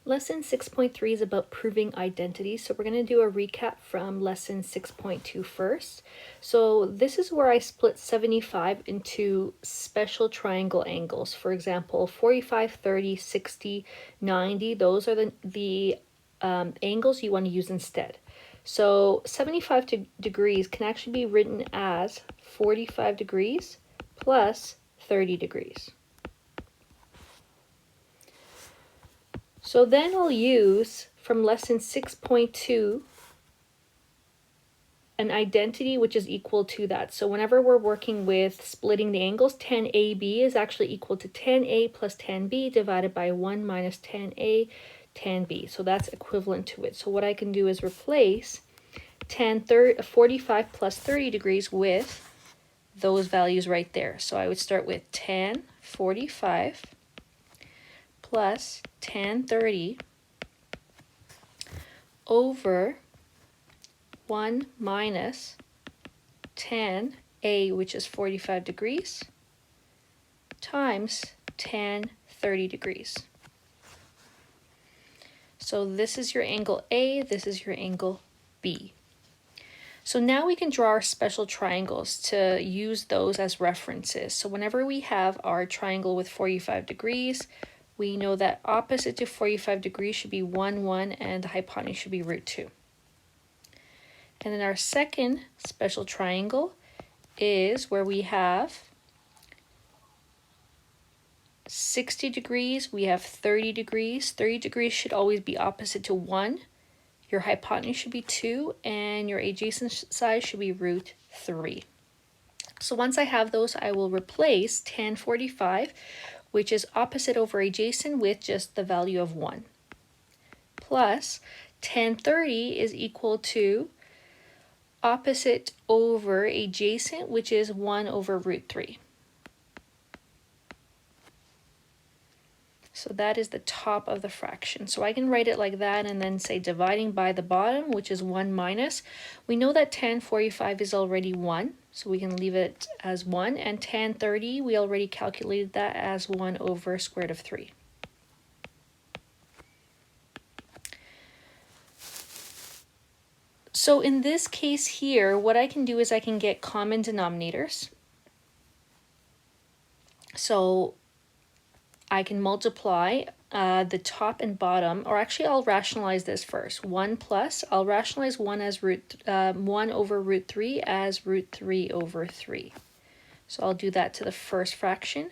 Lesson 6.3 is about proving identities. So we're going to do a recap from lesson 6.2 first. So this is where I split 75 into special triangle angles. For example, 45, 30, 60, 90. Those are the angles you want to use instead. So 75 degrees can actually be written as 45 degrees plus 30 degrees. So then I'll use, from lesson 6.2, an identity which is equal to that. So whenever we're working with splitting the angles, 10AB is actually equal to 10A plus 10B divided by 1 minus 10A, 10B. So that's equivalent to it. So what I can do is replace 45 plus 30 degrees with those values right there. So I would start with 10, 45 plus 10, 30 over 1 minus 10A, which is 45 degrees, times 10, 30 degrees. So this is your angle A, this is your angle B. So now we can draw our special triangles to use those as references. So whenever we have our triangle with 45 degrees, we know that opposite to 45 degrees should be 1, 1, and the hypotenuse should be root 2. And then our second special triangle is where we have 60 degrees, we have 30 degrees. 30 degrees should always be opposite to 1. Your hypotenuse should be 2, and your adjacent side should be root 3. So once I have those, I will replace tan 45, which is opposite over adjacent, with just the value of 1. Plus tan 30 is equal to opposite over adjacent, which is 1 over root 3. So that is the top of the fraction. So I can write it like that and then say dividing by the bottom, which is 1 minus. We know that tan 45 is already 1, so we can leave it as 1. And tan 30, we already calculated that as 1 over square root of 3. So in this case here, what I can do is I can get common denominators. So I can multiply the top and bottom, or actually I'll rationalize this first. 1 plus, I'll rationalize 1 as 1 over root 3 as root 3 over 3. So I'll do that to the first fraction.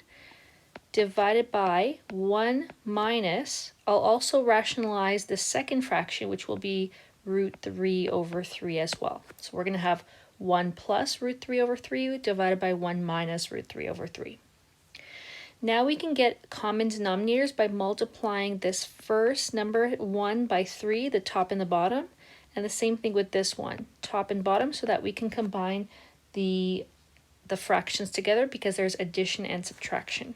Divided by 1 minus, I'll also rationalize the second fraction, which will be root 3 over 3 as well. So we're going to have 1 plus root 3 over 3 divided by 1 minus root 3 over 3. Now we can get common denominators by multiplying this first number 1 by 3, the top and the bottom, and the same thing with this one, top and bottom, so that we can combine the fractions together because there's addition and subtraction.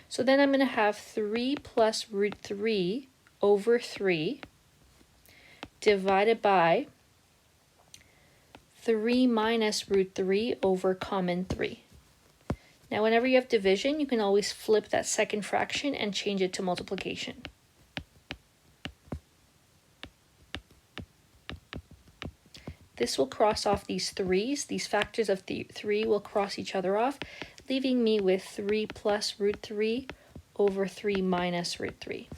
So then I'm going to have 3 plus root 3 over 3 divided by 3 minus root 3 over common 3. Now, whenever you have division, you can always flip that second fraction and change it to multiplication. This will cross off these 3's. These factors of 3 will cross each other off, leaving me with 3 plus root 3 over 3 minus root 3.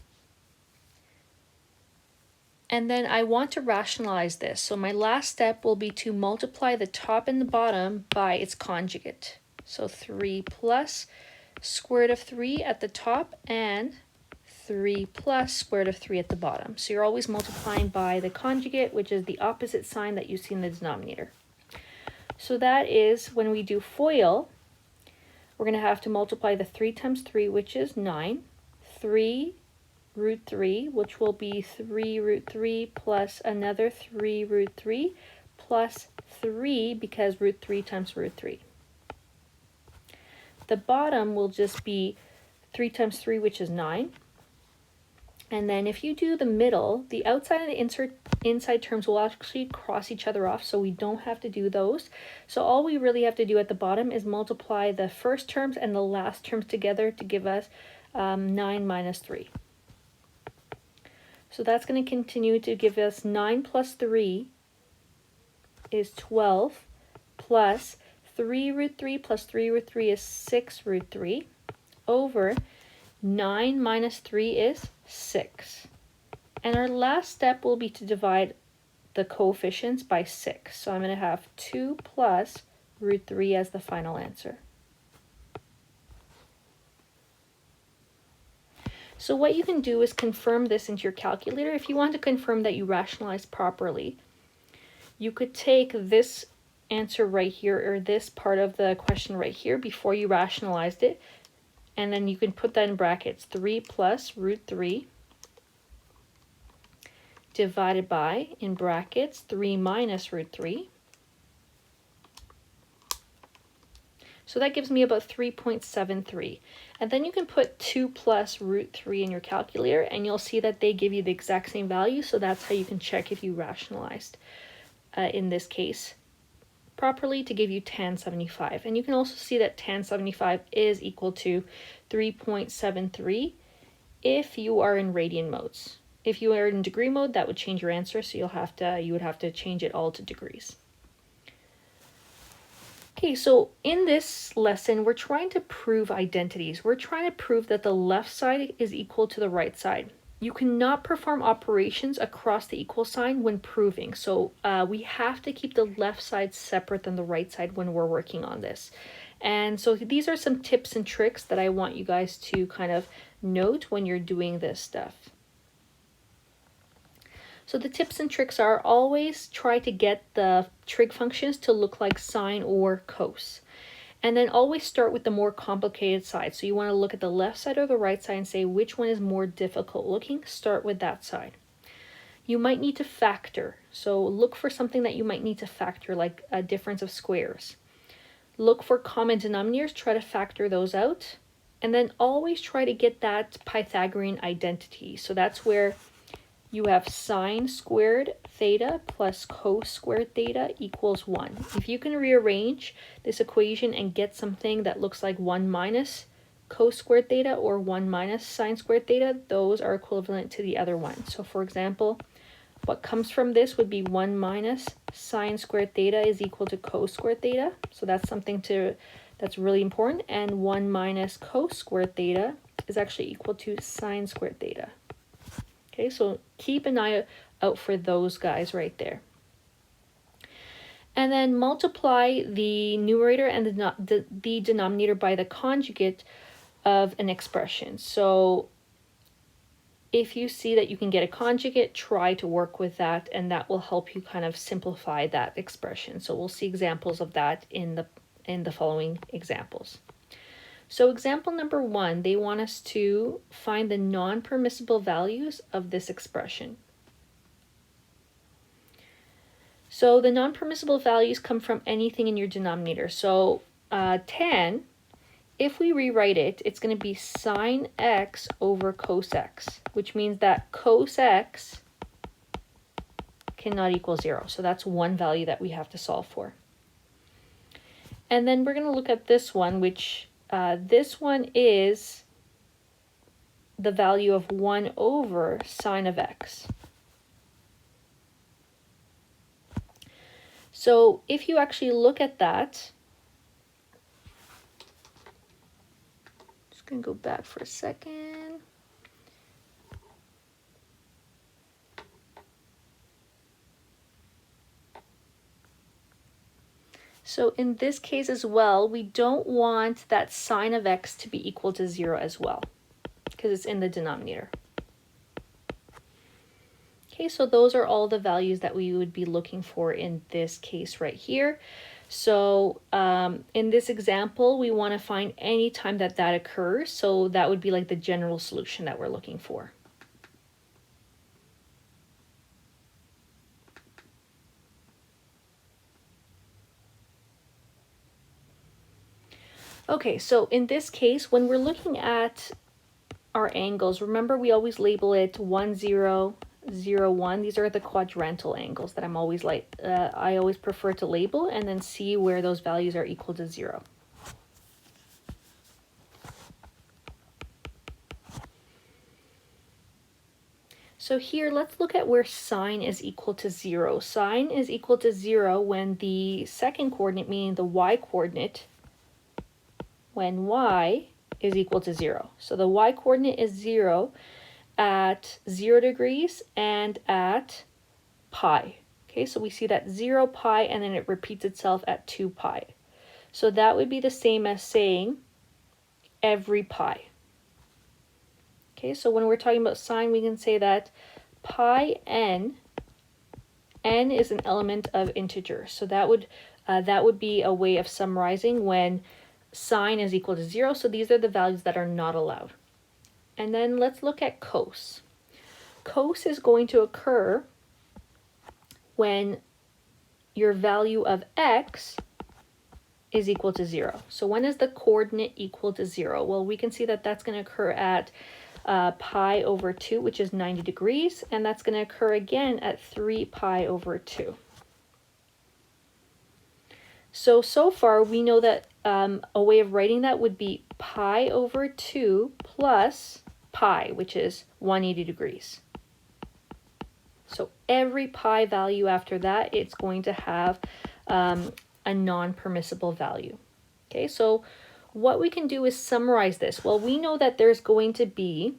And then I want to rationalize this. So my last step will be to multiply the top and the bottom by its conjugate. So 3 plus square root of 3 at the top and 3 plus square root of 3 at the bottom. So you're always multiplying by the conjugate, which is the opposite sign that you see in the denominator. So that is, when we do FOIL, we're going to have to multiply the 3 times 3, which is 9, 3 root 3, which will be 3 root 3 plus another 3 root 3 plus 3, because root 3 times root 3. The bottom will just be 3 times 3, which is 9. And then if you do the middle, the outside and the inside terms will actually cross each other off, so we don't have to do those. So all we really have to do at the bottom is multiply the first terms and the last terms together to give us 9 minus 3. So that's going to continue to give us 9 plus 3 is 12, plus 3 root 3 plus 3 root 3 is 6 root 3, over 9 minus 3 is 6. And our last step will be to divide the coefficients by 6. So I'm going to have 2 plus root 3 as the final answer. So what you can do is confirm this into your calculator. If you want to confirm that you rationalized properly, you could take this answer right here, or this part of the question right here before you rationalized it, and then you can put that in brackets. 3 plus root 3 divided by, in brackets, 3 minus root 3. So that gives me about 3.73. And then you can put 2 plus root 3 in your calculator, and you'll see that they give you the exact same value. So that's how you can check if you rationalized, in this case, properly, to give you tan 75. And you can also see that tan 75 is equal to 3.73 if you are in radian modes. If you are in degree mode, that would change your answer, so you would have to change it all to degrees. Okay, so in this lesson, we're trying to prove identities. We're trying to prove that the left side is equal to the right side. You cannot perform operations across the equal sign when proving. So we have to keep the left side separate than the right side when we're working on this. And so these are some tips and tricks that I want you guys to kind of note when you're doing this stuff. So the tips and tricks are: always try to get the trig functions to look like sine or cos. And then always start with the more complicated side. So you want to look at the left side or the right side and say which one is more difficult looking. Start with that side. You might need to factor. So look for something that you might need to factor, like a difference of squares. Look for common denominators, try to factor those out. And then always try to get that Pythagorean identity. So that's where you have sine squared theta plus cos squared theta equals 1. If you can rearrange this equation and get something that looks like 1 minus cos squared theta or 1 minus sine squared theta, those are equivalent to the other one. So for example, what comes from this would be 1 minus sine squared theta is equal to cos squared theta. So that's something that's really important. And 1 minus cos squared theta is actually equal to sine squared theta. Okay, so keep an eye out for those guys right there. And then multiply the numerator and the denominator by the conjugate of an expression. So if you see that you can get a conjugate, try to work with that, and that will help you kind of simplify that expression. So we'll see examples of that in the following examples. So example number 1, they want us to find the non-permissible values of this expression. So the non-permissible values come from anything in your denominator. So tan, if we rewrite it, it's going to be sine x over cos x, which means that cos x cannot equal 0. So that's one value that we have to solve for. And then we're going to look at this one, which this one is the value of 1 over sine of x. So if you actually look at that, just going to go back for a second. So in this case as well, we don't want that sine of x to be equal to 0 as well, because it's in the denominator. Okay, so those are all the values that we would be looking for in this case right here. So in this example, we want to find any time that occurs. So that would be like the general solution that we're looking for. Okay, so in this case, when we're looking at our angles, remember we always label it 1, 0, 0, 1. These are the quadrantal angles that I always prefer to label and then see where those values are equal to 0. So here, let's look at where sine is equal to 0. Sine is equal to 0 when the second coordinate, meaning the y-coordinate, when y is equal to 0. So the y-coordinate is 0 at 0 degrees and at pi. Okay, so we see that 0 pi and then it repeats itself at 2 pi. So that would be the same as saying every pi. Okay, so when we're talking about sine, we can say that pi n is an element of integer. So that would be a way of summarizing when sine is equal to 0. So these are the values that are not allowed. And then let's look at cos. Cos is going to occur when your value of x is equal to 0. So when is the coordinate equal to 0? Well, we can see that that's going to occur at pi over 2, which is 90 degrees, and that's going to occur again at 3 pi over 2. So far we know that a way of writing that would be pi over 2 plus pi, which is 180 degrees. So every pi value after that, it's going to have a non-permissible value. Okay, so what we can do is summarize this. Well, we know that there's going to be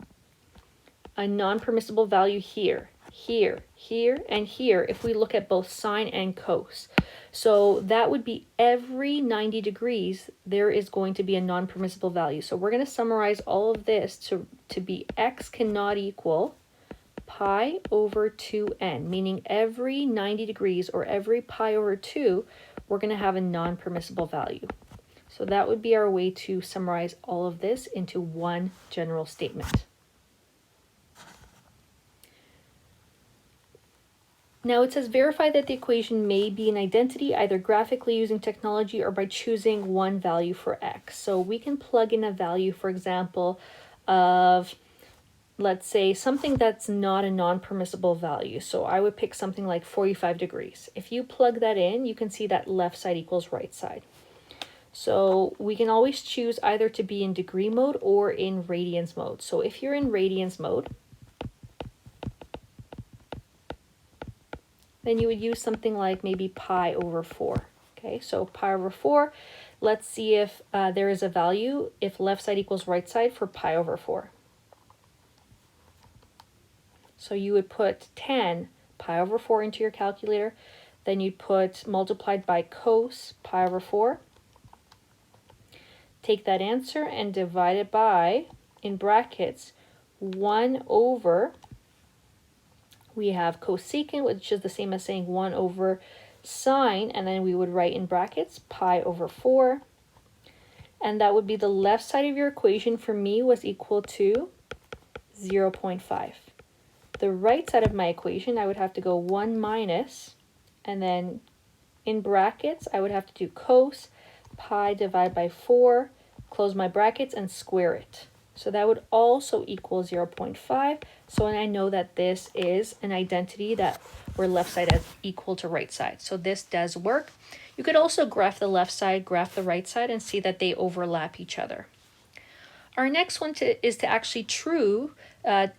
a non-permissible value here, here, here, and here if we look at both sine and cos. So that would be every 90 degrees, there is going to be a non-permissible value. So we're going to summarize all of this to be x cannot equal pi over 2n, meaning every 90 degrees or every pi over 2, we're going to have a non-permissible value. So that would be our way to summarize all of this into one general statement. Now it says verify that the equation may be an identity either graphically using technology or by choosing one value for x. So we can plug in a value, for example, of, let's say, something that's not a non-permissible value. So I would pick something like 45 degrees. If you plug that in, you can see that left side equals right side. So we can always choose either to be in degree mode or in radians mode. So if you're in radians mode, then you would use something like maybe pi over 4. Okay, so pi over 4, let's see if there is a value if left side equals right side for pi over 4. So you would put 10 pi over 4 into your calculator, then you'd put multiplied by cos pi over 4. Take that answer and divide it by, in brackets, 1 over, we have cosecant, which is the same as saying 1 over sine, and then we would write in brackets pi over 4. And that would be the left side of your equation for me was equal to 0.5. The right side of my equation, I would have to go 1 minus, and then in brackets, I would have to do cos pi divided by 4, close my brackets, and square it. So that would also equal 0.5. So I know that this is an identity that where left side is equal to right side. So this does work. You could also graph the left side, graph the right side, and see that they overlap each other. Our next one is to actually prove that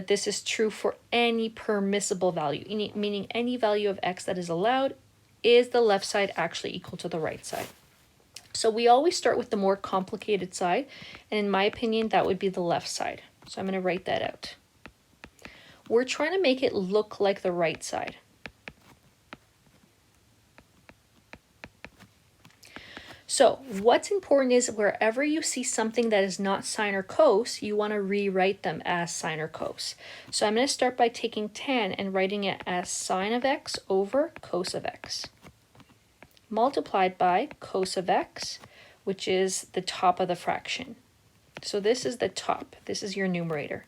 this is true for any permissible value, meaning any value of x that is allowed. Is the left side actually equal to the right side? So we always start with the more complicated side, and in my opinion, that would be the left side. So I'm going to write that out. We're trying to make it look like the right side. So what's important is wherever you see something that is not sine or cos, you want to rewrite them as sine or cos. So I'm going to start by taking 10 and writing it as sine of x over cos of x, multiplied by cos of x, which is the top of the fraction. So this is the top. This is your numerator.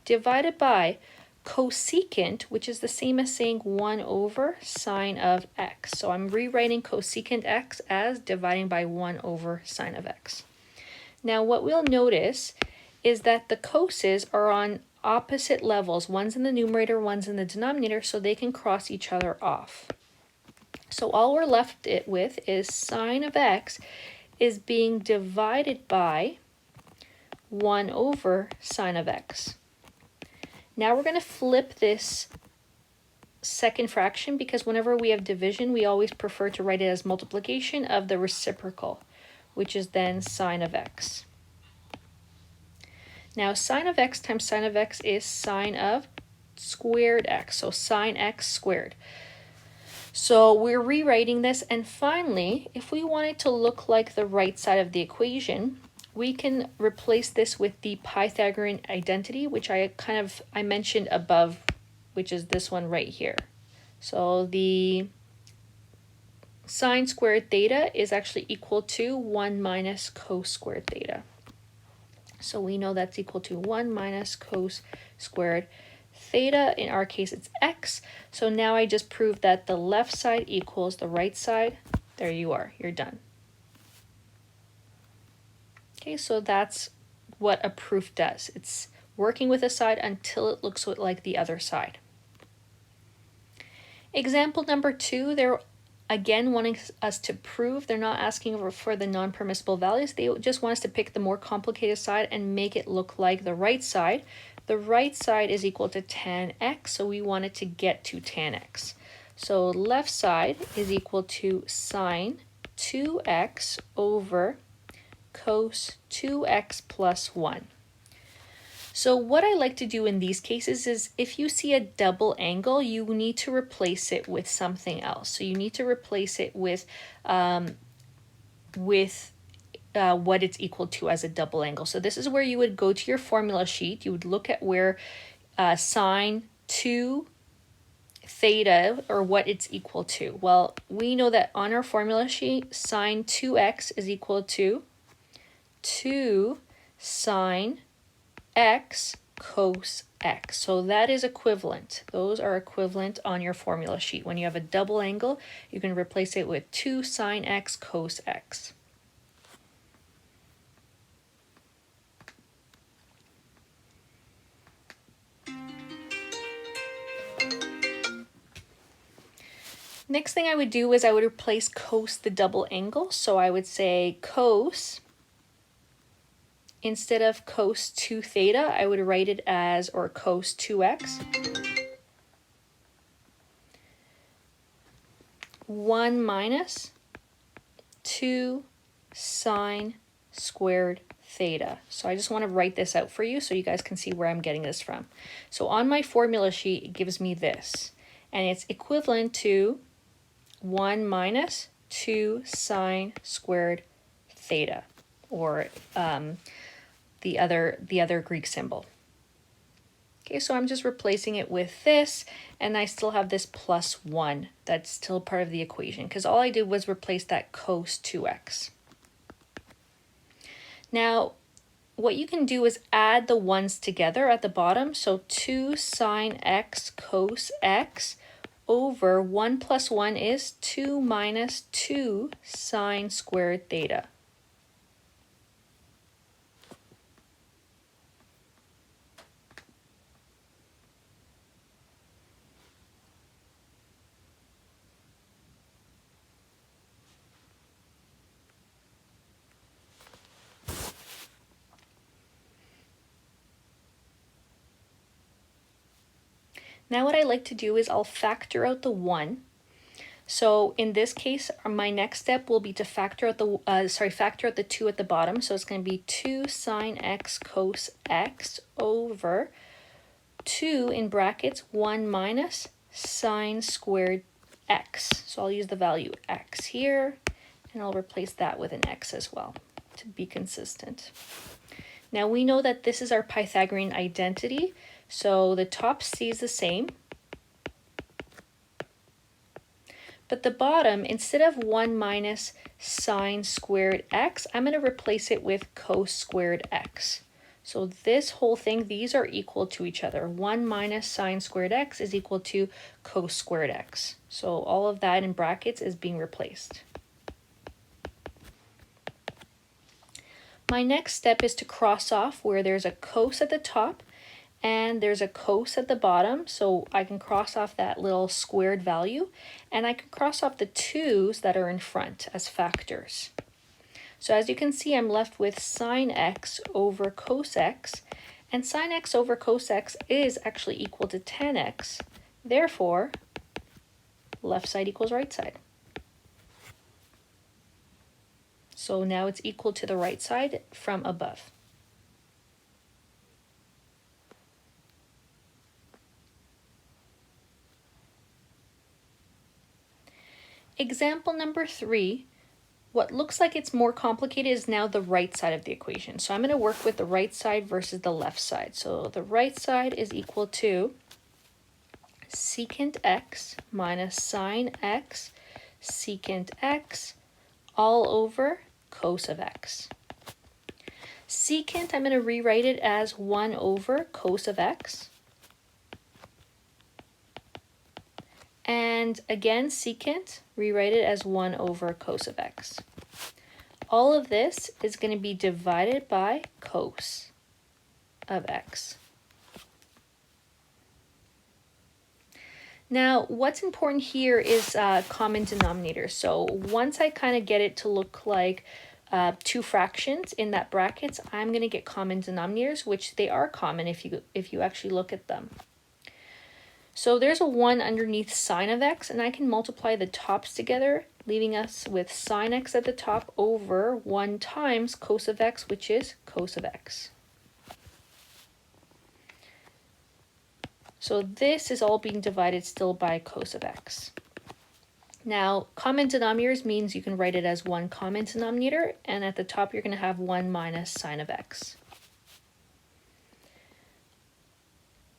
Divided by cosecant, which is the same as saying 1 over sine of x. So I'm rewriting cosecant x as dividing by 1 over sine of x. Now what we'll notice is that the coses are on opposite levels. One's in the numerator, one's in the denominator, so they can cross each other off. So all we're left with is sine of x is being divided by 1 over sine of x. Now we're going to flip this second fraction because whenever we have division, we always prefer to write it as multiplication of the reciprocal, which is then sine of x. Now sine of x times sine of x is sine of squared x, so sine x squared. So we're rewriting this, and finally, if we want it to look like the right side of the equation, we can replace this with the Pythagorean identity, which I mentioned above, which is this one right here. So the sine squared theta is actually equal to 1 minus cos squared theta. So we know that's equal to 1 minus cos squared theta. In our case, it's x. So now I just proved that the left side equals the right side. There you are. You're done. Okay, so that's what a proof does. It's working with a side until it looks like the other side. Example number 2, they're again wanting us to prove. They're not asking for the non-permissible values. They just want us to pick the more complicated side and make it look like the right side. The right side is equal to tan x, so we wanted to get to tan x. So left side is equal to sine 2x over cos 2x plus 1. So what I like to do in these cases is if you see a double angle, you need to replace it with something else. So you need to replace it with what it's equal to as a double angle. So this is where you would go to your formula sheet. You would look at where sine 2 theta, or what it's equal to. Well, we know that on our formula sheet, sine 2x is equal to 2 sine x cos x. So that is equivalent. Those are equivalent on your formula sheet. When you have a double angle, you can replace it with 2 sine x cos x. Next thing I would do is I would replace cos the double angle. So I would say cos, instead of cos 2 theta, I would write it as, or cos 2x, 1 minus 2 sine squared theta. So I just want to write this out for you so you guys can see where I'm getting this from. So on my formula sheet, it gives me this, and it's equivalent to 1 minus 2 sine squared theta, or the other Greek symbol. Okay, so I'm just replacing it with this, and I still have this plus 1. That's still part of the equation, because all I did was replace that cos 2x. Now, what you can do is add the ones together at the bottom. So 2 sine x cos x over 1 plus 1 is 2 minus 2 sine squared theta. Now what I like to do is I'll factor out the 1. So in this case, my next step will be to factor out the 2 at the bottom. So it's going to be 2 sine x cos x over 2 in brackets 1 minus sine squared x. So I'll use the value x here, and I'll replace that with an x as well to be consistent. Now we know that this is our Pythagorean identity. So the top stays the same, but the bottom, instead of 1 minus sine squared x, I'm going to replace it with cos squared x. So this whole thing, these are equal to each other. 1 minus sine squared x is equal to cos squared x. So all of that in brackets is being replaced. My next step is to cross off where there's a cos at the top and there's a cos at the bottom, so I can cross off that little squared value, and I can cross off the 2's that are in front as factors. So as you can see, I'm left with sine x over cos x, and sine x over cos x is actually equal to tan x. Therefore, left side equals right side. So now it's equal to the right side from above. Example number 3, what looks like it's more complicated is now the right side of the equation. So I'm going to work with the right side versus the left side. So the right side is equal to secant x minus sine x secant x all over cos of x. Secant, I'm going to rewrite it as 1 over cos of x. And again, secant, rewrite it as 1 over cos of x. All of this is going to be divided by cos of x. Now, what's important here is common denominator. So once I kind of get it to look like two fractions in that brackets, I'm going to get common denominators, which they are common if you actually look at them. So there's a 1 underneath sine of x, and I can multiply the tops together, leaving us with sine x at the top over 1 times cos of x, which is cos of x. So this is all being divided still by cos of x. Now, common denominators means you can write it as 1 common denominator, and at the top you're going to have 1 minus sine of x.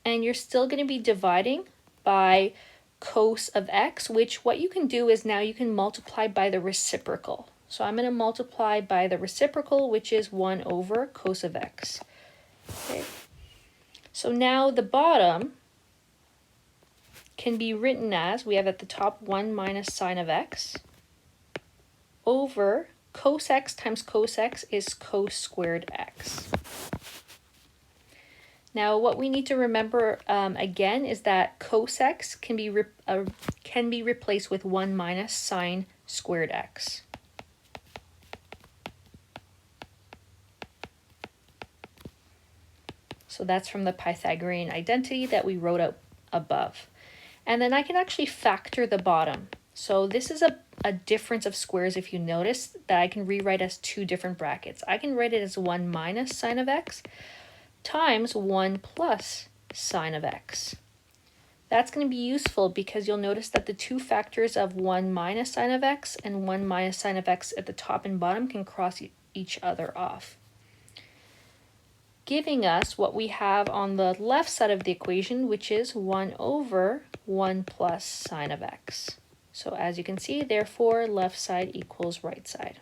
And you're still going to be dividing by cos of x, which what you can do is now you can multiply by the reciprocal. So I'm going to multiply by the reciprocal, which is 1 over cos of x. Okay. So now the bottom can be written as, we have at the top 1 minus sine of x over cos x times cos x is cos squared x. Now, what we need to remember again is that cos x can be replaced with 1 minus sine squared x. So that's from the Pythagorean identity that we wrote up above. And then I can actually factor the bottom. So this is a difference of squares, if you notice, that I can rewrite as 2 different brackets. I can write it as 1 minus sine of x times 1 plus sine of x. That's going to be useful because you'll notice that the 2 factors of 1 minus sine of x and 1 minus sine of x at the top and bottom can cross each other off, giving us what we have on the left side of the equation, which is 1 over 1 plus sine of x. So as you can see, therefore, left side equals right side.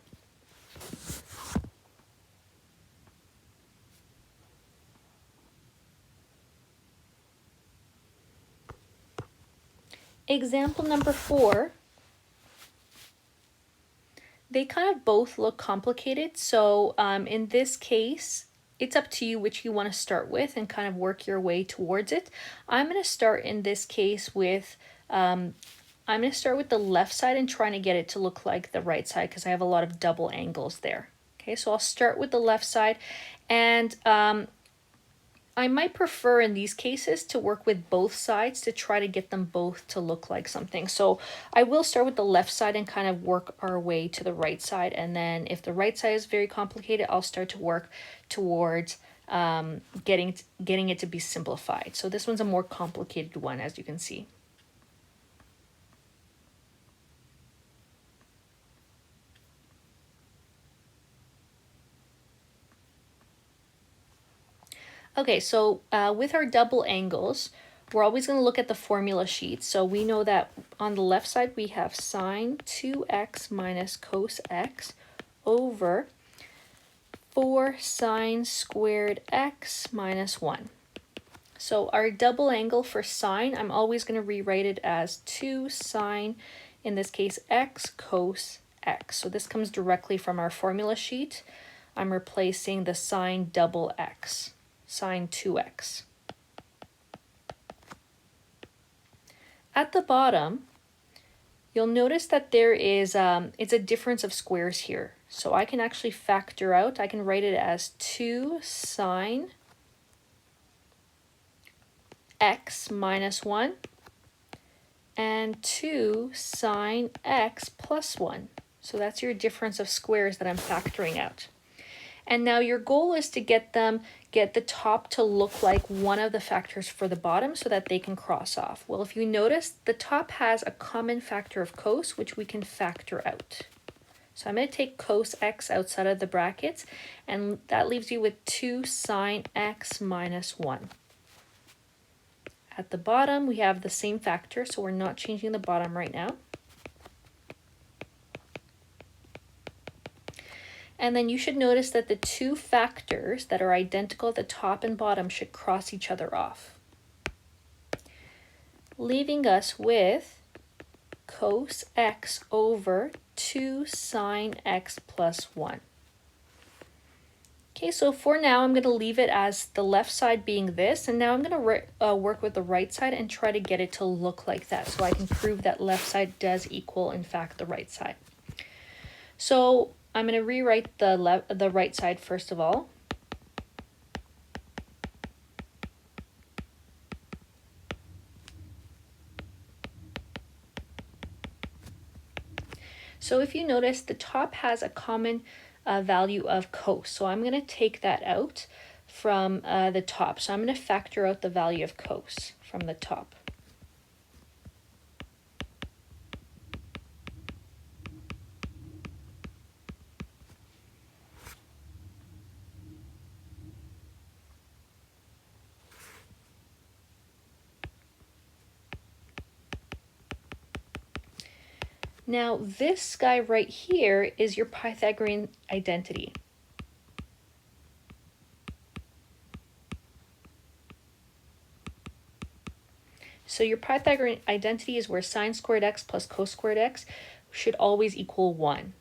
Example number 4, they kind of both look complicated. So in this case, it's up to you which you want to start with and kind of work your way towards it. I'm going to start in this case with, I'm going to start with the left side and trying to get it to look like the right side because I have a lot of double angles there. Okay, so I'll start with the left side, and I might prefer in these cases to work with both sides to try to get them both to look like something. So I will start with the left side and kind of work our way to the right side. And then if the right side is very complicated, I'll start to work towards getting it to be simplified. So this one's a more complicated one, as you can see. Okay, so with our double angles, we're always going to look at the formula sheet. So we know that on the left side, we have sine 2x minus cos x over 4 sine squared x minus 1. So our double angle for sine, I'm always going to rewrite it as 2 sine, in this case, x cos x. So this comes directly from our formula sheet. I'm replacing the sine double x, sine 2x. At the bottom, you'll notice that there is, it's a difference of squares here. So I can actually factor out, I can write it as 2 sine x minus 1 and 2 sine x plus 1. So that's your difference of squares that I'm factoring out. And now your goal is to get the top to look like one of the factors for the bottom so that they can cross off. Well, if you notice, the top has a common factor of cos, which we can factor out. So I'm going to take cos x outside of the brackets, and that leaves you with 2 sine x minus 1. At the bottom, we have the same factor, so we're not changing the bottom right now. And then you should notice that the two factors that are identical at the top and bottom should cross each other off, leaving us with cos x over 2 sine x plus 1. Okay, so for now, I'm going to leave it as the left side being this, and now I'm going to work with the right side and try to get it to look like that, so I can prove that left side does equal, in fact, the right side. So I'm going to rewrite the right side first of all. So if you notice, the top has a common value of cos. So I'm going to take that out from the top. So I'm going to factor out the value of cos from the top. Now this guy right here is your Pythagorean identity. So your Pythagorean identity is where sine squared x plus cos squared x should always equal 1.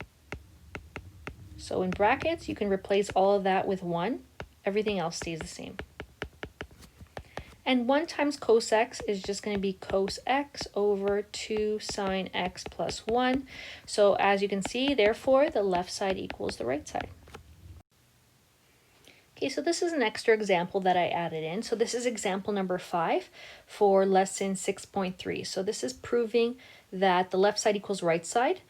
So in brackets, you can replace all of that with 1. Everything else stays the same. And 1 times cos x is just going to be cos x over 2 sine x plus 1. So as you can see, therefore, the left side equals the right side. Okay, so this is an extra example that I added in. So this is example number 5 for lesson 6.3. So this is proving that the left side equals right side.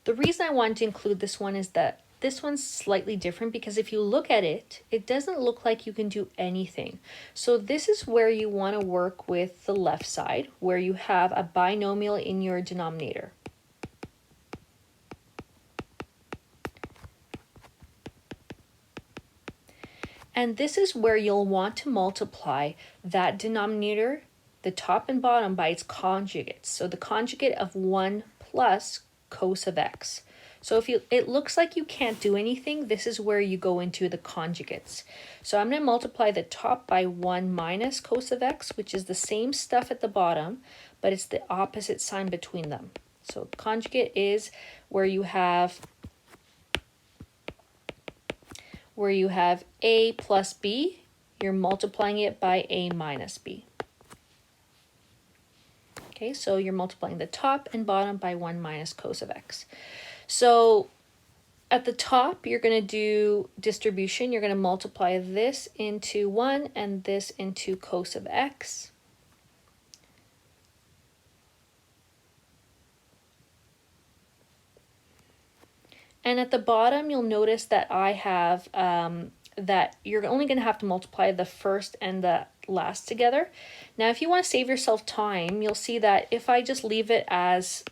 The reason I wanted to include this one is that this one's slightly different because if you look at it, it doesn't look like you can do anything. So this is where you want to work with the left side, where you have a binomial in your denominator. And this is where you'll want to multiply that denominator, the top and bottom, by its conjugates. So the conjugate of 1 plus cos of x. So if it looks like you can't do anything, this is where you go into the conjugates. So I'm going to multiply the top by 1 minus cos of x, which is the same stuff at the bottom, but it's the opposite sign between them. So conjugate is where you have a plus b, you're multiplying it by a minus b. Okay, so you're multiplying the top and bottom by 1 minus cos of x. So at the top, you're going to do distribution. You're going to multiply this into 1 and this into cos of x. And at the bottom, you'll notice that I have that you're only going to have to multiply the first and the last together. Now, if you want to save yourself time, you'll see that if I just leave it as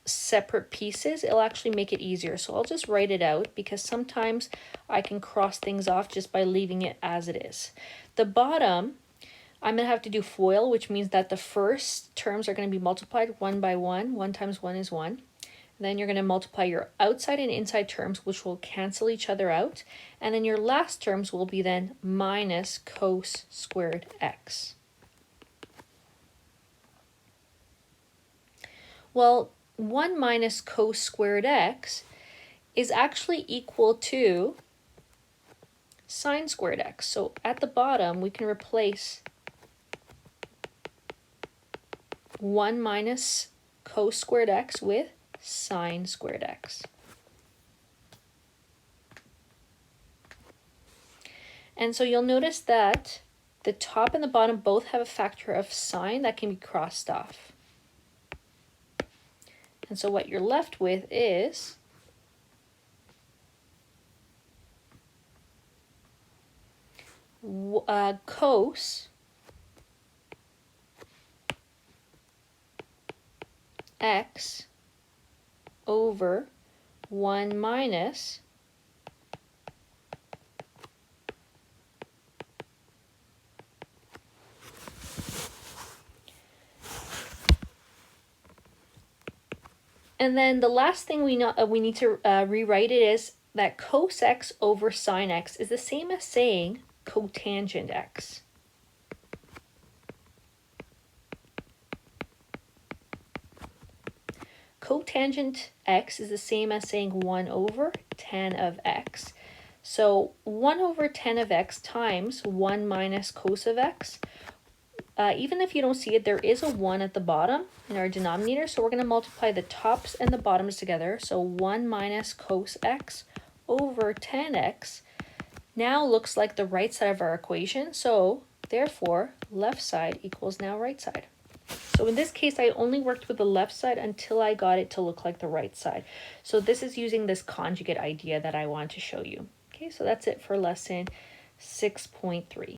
separate pieces, it'll actually make it easier. So I'll just write it out because sometimes I can cross things off just by leaving it as it is. The bottom, I'm going to have to do FOIL, which means that the first terms are going to be multiplied 1 by 1. 1 times 1 is 1. Then you're going to multiply your outside and inside terms, which will cancel each other out. And then your last terms will be then minus cos squared x. Well, 1 minus cos squared x is actually equal to sine squared x. So at the bottom, we can replace 1 minus cos squared x with sine squared x. And so you'll notice that the top and the bottom both have a factor of sine that can be crossed off. And so what you're left with is cos x over 1 minus and then the last thing we need to rewrite it is that cos x over sine x is the same as saying cotangent x. Cotangent x is the same as saying 1 over tan of x. So 1 over tan of x times 1 minus cos of x. Even if you don't see it, there is a 1 at the bottom in our denominator. So we're going to multiply the tops and the bottoms together. So 1 minus cos x over tan x now looks like the right side of our equation. So therefore, left side equals now right side. So in this case, I only worked with the left side until I got it to look like the right side. So this is using this conjugate idea that I want to show you. Okay, so that's it for lesson 6.3.